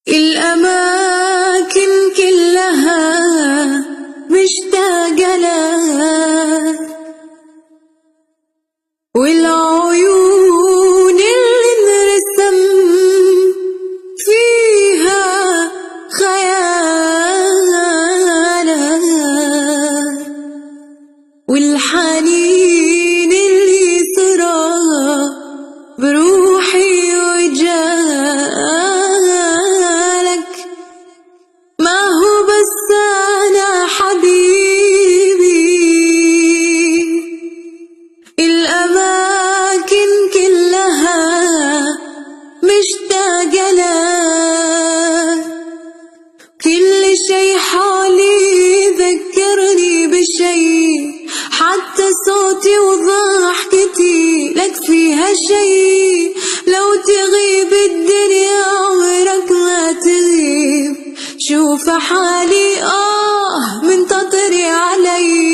الأماكن كلها مشتاقة لك، والعيون اللي انرسم فيها خيالك، والحنين اللي سرى بروحي وجالك. ما هو بس أنا حبيبي، الأماكن كلها مشتاقة لك، كل شي حولي ذكرني بشي، حتى صوتي وضحكتي لك فيها شي. لو تغيب الدنيا عمرك ما تغيب، شوف حالي من تطري علي.